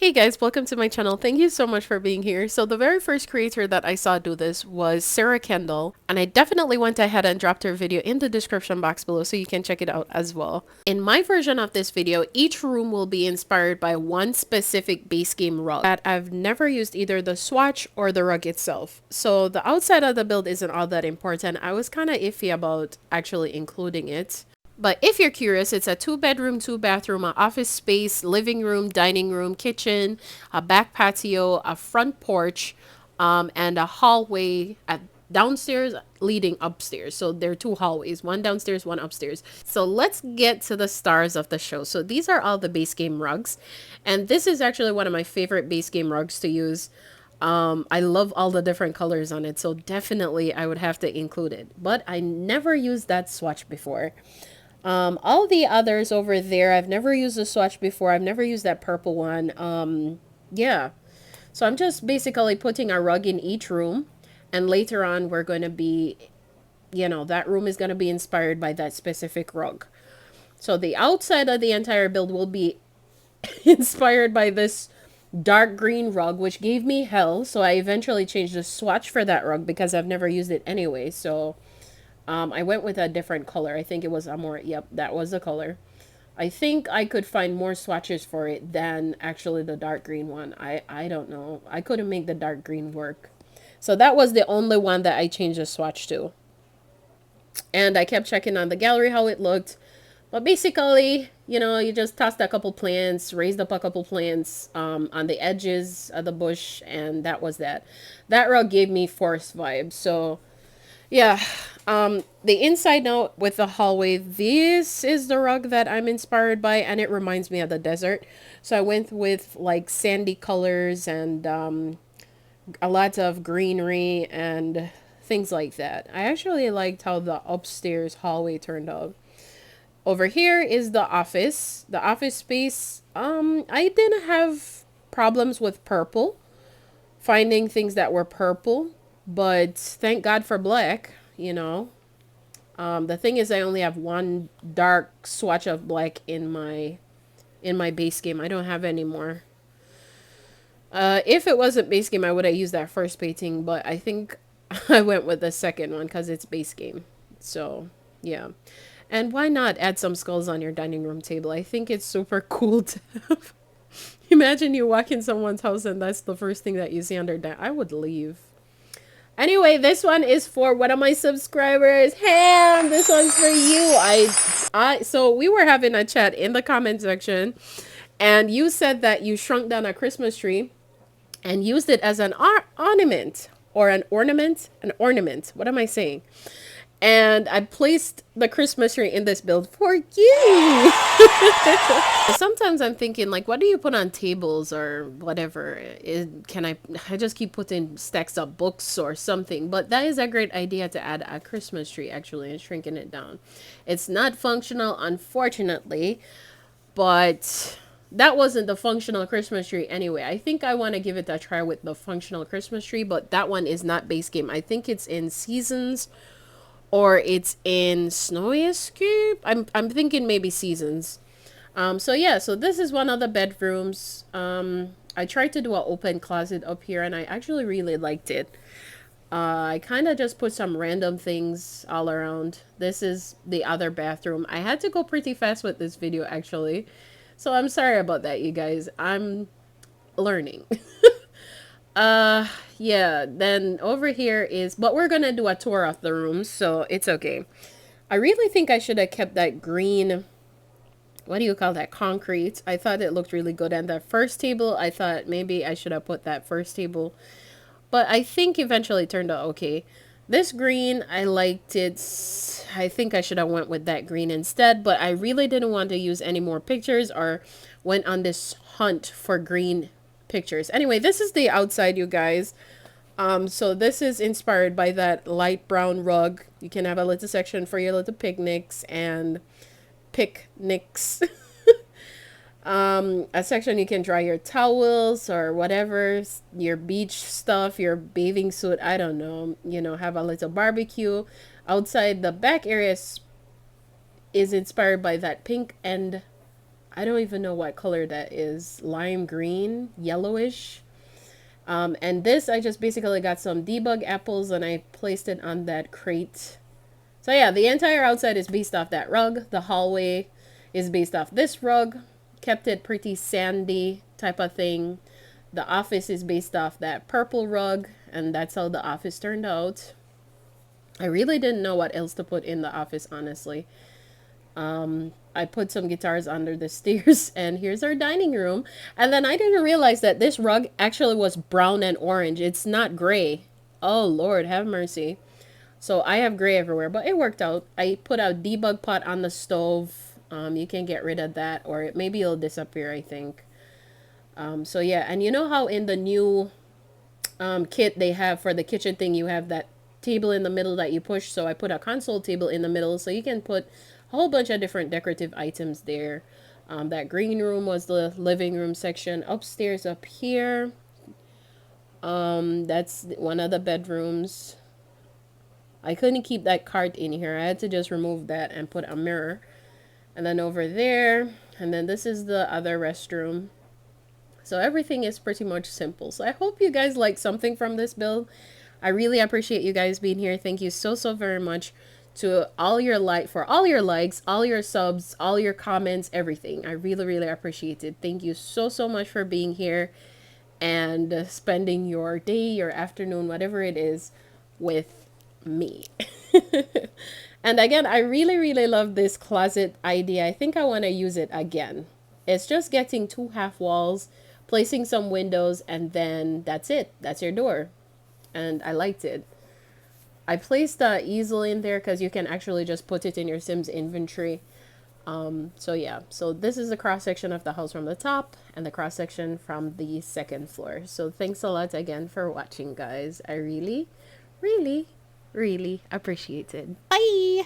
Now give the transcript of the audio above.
Hey guys, welcome to my channel. Thank you so much for being here. So the very first creator that I saw do this was Kendall, and I definitely went ahead and dropped her video in the description box below so you can check it out as well. In my version of this video, each room will be inspired by one specific base game rug that I've never used either the swatch or the rug itself. So the outside of the build isn't all that important. I was kind of iffy about actually including it. But if you're curious, it's a 2 bedroom, 2 bathroom, an office space, living room, dining room, kitchen, a back patio, a front porch, and a hallway at downstairs leading upstairs. So there are 2 hallways, one downstairs, one upstairs. So let's get to the stars of the show. So these are all the base game rugs. And this is actually one of my favorite base game rugs to use. I love all the different colors on it. So definitely I would have to include it. But I never used that swatch before. All the others over there, I've never used a swatch before. I've never used that purple one. Yeah. So I'm just basically putting a rug in each room. And later on, we're going to be, that room is going to be inspired by that specific rug. So the outside of the entire build will be inspired by this dark green rug, which gave me hell. So I eventually changed the swatch for that rug because I've never used it anyway. So I went with a different color. I think it was a more, yep, that was the color. I think I could find more swatches for it than actually the dark green one. I don't know. I couldn't make the dark green work. So that was the only one that I changed the swatch to. And I kept checking on the gallery how it looked. But basically, you just tossed a couple plants, raised up a couple plants on the edges of the bush, and that was that. That rug gave me forest vibes. So yeah, the inside now with the hallway, this is the rug that I'm inspired by, and it reminds me of the desert. So I went with like sandy colors and a lot of greenery and things like that. I actually liked how the upstairs hallway turned out. Over here is the office. The office space, I didn't have problems with purple, finding things that were purple, but thank God for black. The thing is I only have one dark swatch of black in my base game. I don't have any more. If it wasn't base game, I would have used that first painting, but I think I went with the second one because it's base game. So, yeah. And why not add some skulls on your dining room table? I think it's super cool to have. Imagine you walk in someone's house and that's the first thing that you see on their I would leave. Anyway, this one is for one of my subscribers. Ham, this one's for you. So we were having a chat in the comment section, and you said that you shrunk down a Christmas tree and used it as an ornament or an ornament. What am I saying? And I placed the Christmas tree in this build for you. Sometimes I'm thinking, like, what do you put on tables or whatever? I just keep putting stacks of books or something. But that is a great idea to add a Christmas tree, actually, and shrinking it down. It's not functional, unfortunately, but that wasn't the functional Christmas tree anyway. I think I want to give it a try with the functional Christmas tree, but that one is not base game. I think it's in Seasons or it's in Snowy Escape. I'm thinking maybe Seasons. So yeah, so this is one of the bedrooms. I tried to do an open closet up here and I actually really liked it. I kind of just put some random things all around. This is the other bathroom. I had to go pretty fast with this video actually. So I'm sorry about that, you guys. I'm learning. Yeah, then over here is, but we're gonna do a tour of the rooms, so it's okay. I really think I should have kept that green, what do you call that, concrete. I thought it looked really good. And that first table, I thought maybe I should have put that first table, but I think eventually it turned out okay. This green, I liked it. I think I should have went with that green instead, but I really didn't want to use any more pictures or went on this hunt for green pictures. Anyway, this is the outside, you guys. So this is inspired by that light brown rug. You can have a little section for your little picnics and picnics. A section you can dry your towels or whatever, your beach stuff, your bathing suit, I don't know, have a little barbecue. Outside, the back area is inspired by that pink and I don't even know what color that is. Lime green, yellowish. And this, I just basically got some debug apples and I placed it on that crate. So yeah, the entire outside is based off that rug. The hallway is based off this rug. Kept it pretty sandy type of thing. The office is based off that purple rug, and that's how the office turned out. I really didn't know what else to put in the office, honestly. I put some guitars under the stairs, and here's our dining room. And then I didn't realize that this rug actually was brown and orange. It's not gray. Oh, Lord, have mercy. So I have gray everywhere, but it worked out. I put a debug pot on the stove. You can get rid of that, or maybe it'll disappear, I think. So yeah, and you know how in the new kit they have for the kitchen thing, you have that table in the middle that you push. So I put a console table in the middle, so you can put a whole bunch of different decorative items there. That green room was the living room section. Upstairs up here, that's one of the bedrooms. I couldn't keep that cart in here. I had to just remove that and put a mirror. And then over there, and then this is the other restroom. So everything is pretty much simple. So I hope you guys like something from this build. I really appreciate you guys being here. Thank you so very much to all your for all your likes, all your subs, all your comments, everything. I really appreciate it. Thank you so much for being here and spending your day, your afternoon, whatever it is, with me. And again, I really love this closet idea. I think I want to use it again. It's just getting 2 half walls, placing some windows, and then that's it. That's your door. And I liked it. I placed the easel in there because you can actually just put it in your Sims inventory. So yeah, so this is the cross section of the house from the top and the cross section from the second floor. So thanks a lot again for watching, guys. I really appreciate it. Bye.